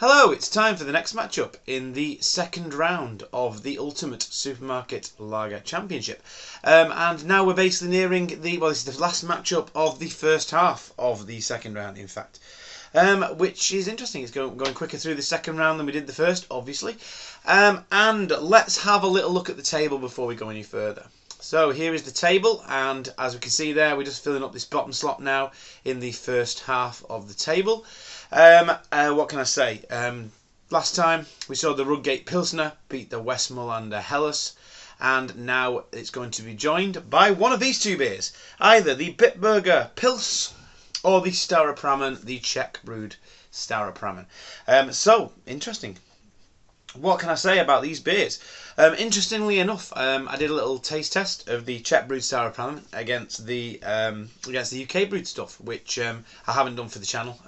Hello, it's time for the next matchup in the second round of the Ultimate Supermarket Lager Championship. And now we're basically nearing this is the last matchup of the first half of the second round, in fact. Which is interesting. It's going quicker through the second round than we did the first, obviously. And let's have a little look at the table before we go any further. So here is the table, and as we can see there, we're just filling up this bottom slot now in the first half of the table. What can I say? Last time we saw the Rudgate Pilsner beat the Westmorlander Helles, and now it's going to be joined by one of these two beers, either the Bitburger Pils or the Staropramen, the Czech brewed Staropramen. So interesting. What can I say about these beers? Interestingly enough, I did a little taste test of the Czech brewed Staropramen against the UK brewed stuff, which I haven't done for the channel.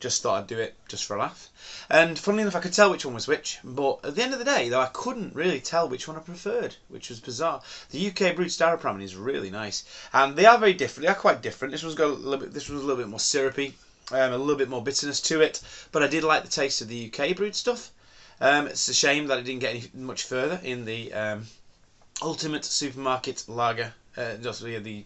Just thought I'd do it just for a laugh. And funnily enough, I could tell which one was which, but at the end of the day, though, I couldn't really tell which one I preferred, which was bizarre. The UK brewed Staropramen is really nice, and they are very different. They are quite different. This was a little bit more syrupy, a little bit more bitterness to it, but I did like the taste of the UK brewed stuff. It's a shame that it didn't get any much further in the Ultimate Supermarket Lager, the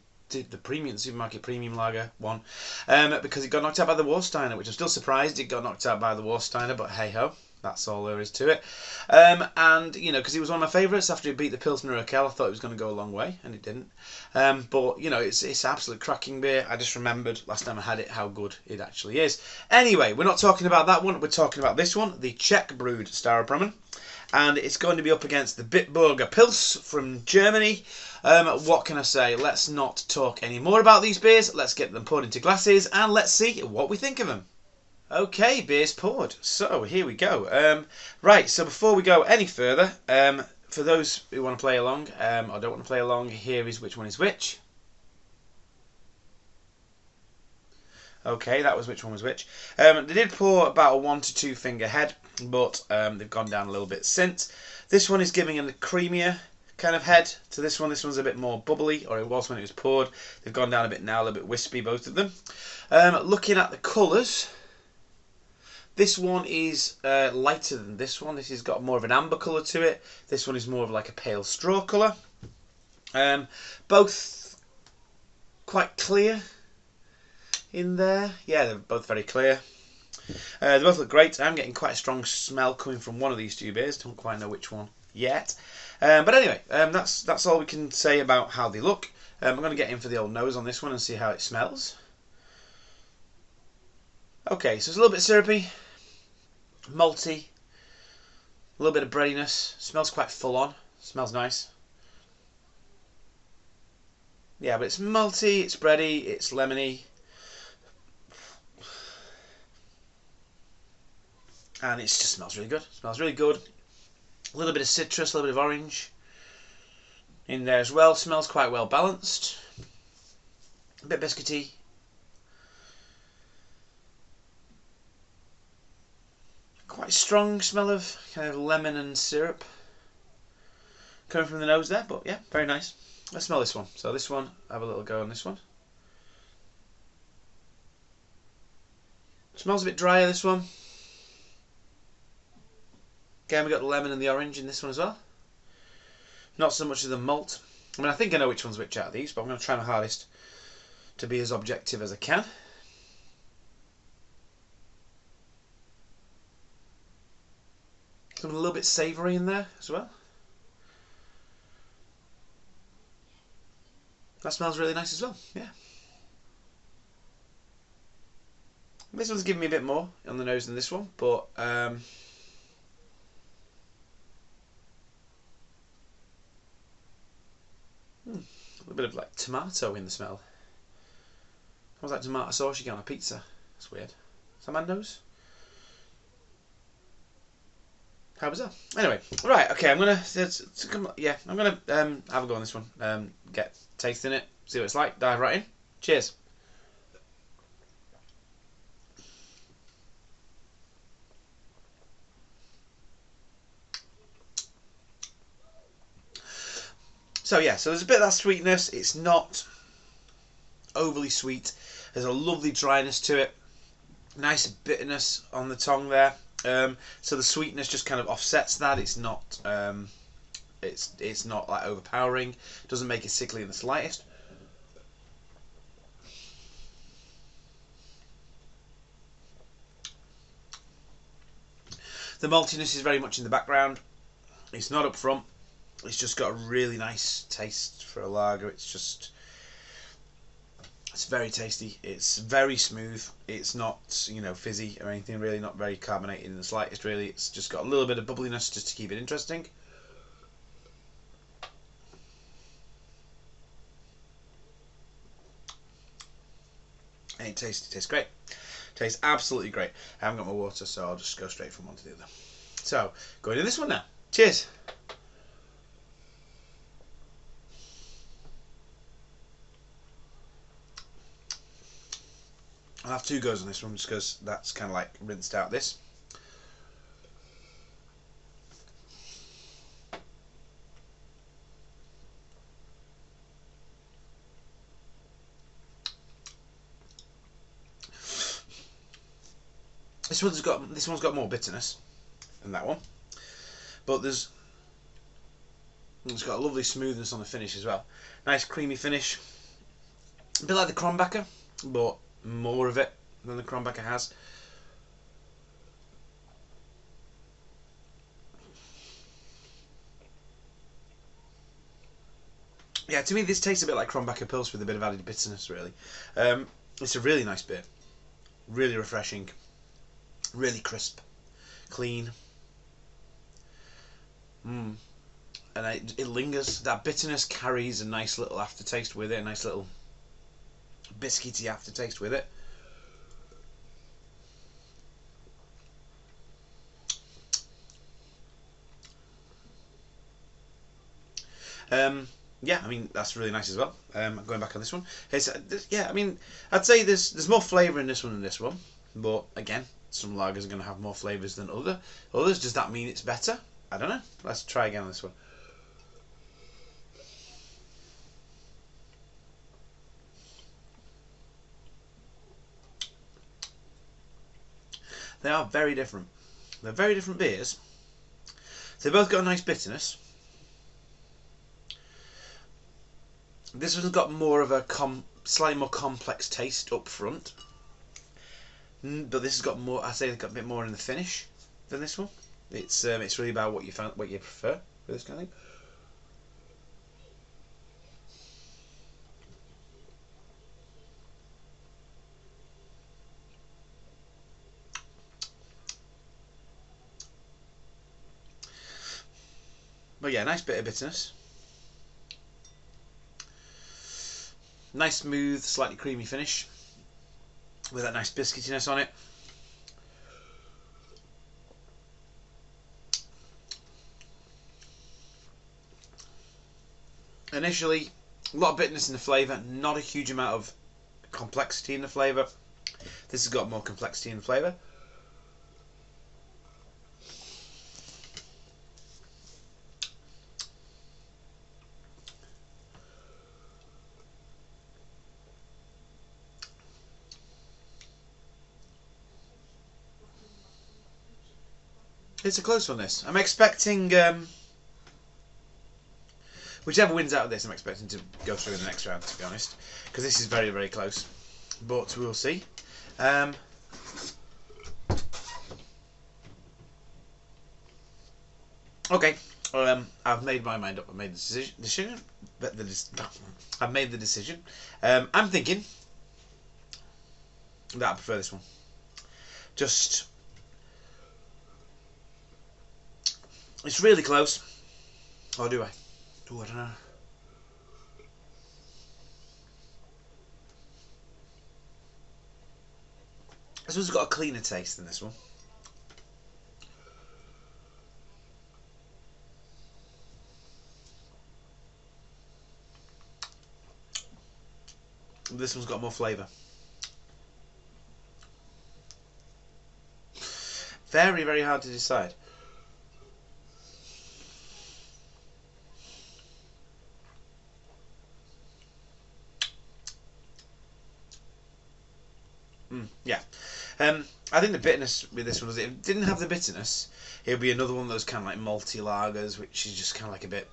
premium supermarket premium lager one, because it got knocked out by the Warsteiner, which I'm still surprised it got knocked out by the Warsteiner, but hey ho, that's all there is to it. And you know, because it was one of my favourites after it beat the Pilsner Urquell, I thought it was going to go a long way, and it didn't. But you know, it's absolute cracking beer. I just remembered last time I had it how good it actually is. Anyway, we're not talking about that one. We're talking about this one, the Czech brewed Staropramen. And it's going to be up against the Bitburger Pils from Germany. What can I say? Let's not talk any more about these beers. Let's get them poured into glasses and let's see what we think of them. Okay, beers poured. So here we go. Right, so before we go any further, for those who want to play along or don't want to play along, here is which one is which. Okay, that was which one was which. They did pour about a 1 to 2 finger head, but they've gone down a little bit since. This one is giving a creamier kind of head to this one. This one's a bit more bubbly, or it was when it was poured. They've gone down a bit now, a little bit wispy, both of them. Looking at the colours, this one is lighter than this one. This has got more of an amber colour to it. This one is more of like a pale straw colour. Both quite clear in there. Yeah, they're both very clear. They both look great. I'm getting quite a strong smell coming from one of these two beers. Don't quite know which one yet. But anyway, that's all we can say about how they look. I'm going to get in for the old nose on this one and see how it smells. Okay, so it's a little bit syrupy, malty, a little bit of breadiness. Smells quite full on. Smells nice. Yeah, but it's malty, it's bready, it's lemony. And it just smells really good. Smells really good. A little bit of citrus, a little bit of orange in there as well. Smells quite well balanced. A bit biscuity. Quite strong smell of kind of lemon and syrup coming from the nose there. But yeah, very nice. Let's smell this one. So this one, have a little go on this one. Smells a bit drier, this one. Again, we got the lemon and the orange in this one as well. Not so much of the malt. I mean, I think I know which one's which out of these, but I'm going to try my hardest to be as objective as I can. Something a little bit savoury in there as well. That smells really nice as well, yeah. This one's giving me a bit more on the nose than this one, but a little bit of like tomato in the smell. Smells like tomato sauce you get on a pizza. That's weird. Is that my nose? How was that? Anyway, right, okay, I'm gonna have a go on this one. Get tasting it, see what it's like, dive right in. Cheers. So yeah, so there's a bit of that sweetness. It's not overly sweet. There's a lovely dryness to it. Nice bitterness on the tongue there. So the sweetness just kind of offsets that. It's not it's not like overpowering. Doesn't make it sickly in the slightest. The maltiness is very much in the background. It's not up front. It's just got a really nice taste for a lager. It's very tasty. It's very smooth. It's not, you know, fizzy or anything really. Not very carbonated in the slightest really. It's just got a little bit of bubbliness just to keep it interesting. And it tastes great. Tastes absolutely great. I haven't got my water, so I'll just go straight from one to the other. So, going to this one now. Cheers. I'll have 2 goes on this one just because that's kind of like rinsed out this. This one's got more bitterness than that one, but it's got a lovely smoothness on the finish as well. Nice creamy finish, a bit like the Krombacher, but more of it than the Krombacher has. Yeah, to me this tastes a bit like Krombacher Pils with a bit of added bitterness really. It's a really nice beer, really refreshing, really crisp, clean. And it lingers. That bitterness carries a nice little aftertaste with it, a nice little biscuity aftertaste with it. Yeah, I mean that's really nice as well. Going back on this one, yeah, I mean I'd say there's more flavour in this one than this one, but again, some lagers are going to have more flavours than others. Does that mean it's better? I don't know. Let's try again on this one. They are very different. They're very different beers. They both got a nice bitterness. This one's got more of a slightly more complex taste up front, but this has got more. I say it's got a bit more in the finish than this one. It's really about what you prefer with this kind of thing. But yeah, nice bit of bitterness. Nice smooth, slightly creamy finish with that nice biscuitiness on it. Initially, a lot of bitterness in the flavour, not a huge amount of complexity in the flavour. This has got more complexity in the flavour. It's a close one, this. I'm expecting, whichever wins out of this, I'm expecting to go through in the next round, to be honest. Because this is very, very close. But we'll see. Okay. I've made my mind up. I've made the decision. I've made the decision. I'm thinking that I prefer this one. Just... It's really close. Or do I? Oh, I don't know. This one's got a cleaner taste than this one. This one's got more flavour. Very, very hard to decide. Yeah. I think the bitterness with this one was, if it didn't have the bitterness, it would be another one of those kind of like malty lagers, which is just kind of like a bit,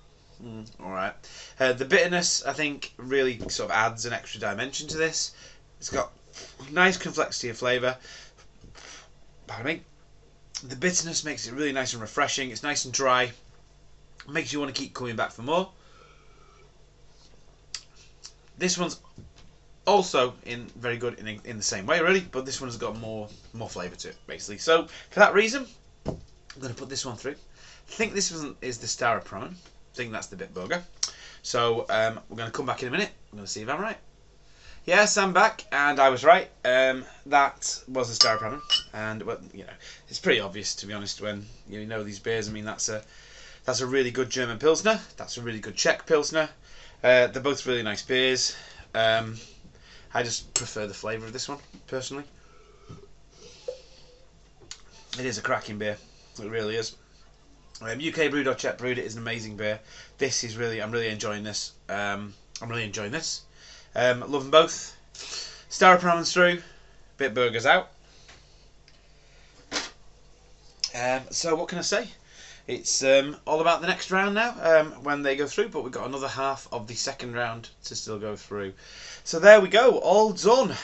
alright. The bitterness, I think, really sort of adds an extra dimension to this. It's got nice complexity of flavour. Pardon me. The bitterness makes it really nice and refreshing. It's nice and dry. Makes you want to keep coming back for more. This one's also very good in the same way, really, but this one's got more flavour to it, basically. So for that reason, I'm going to put this one through. I think this one is the Staropramen. I think that's the Bitburger. So we're going to come back in a minute. I'm going to see if I'm right. Yes, I'm back, and I was right. That was the Staropramen, and well, you know, it's pretty obvious, to be honest, when you know these beers. I mean, that's a really good German Pilsner. That's a really good Czech Pilsner. They're both really nice beers. I just prefer the flavour of this one, personally. It is a cracking beer. It really is. UK brewed or Czech brewed, it is an amazing beer. This is really, I'm really enjoying this. I'm really enjoying this. Love them both. Staropramen's through. Bitburger's out. So what can I say? It's all about the next round now, when they go through, but we've got another half of the second round to still go through. So there we go, all done.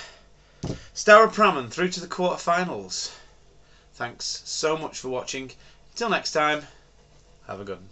Staropramen through to the quarterfinals. Thanks so much for watching. Until next time, have a good one.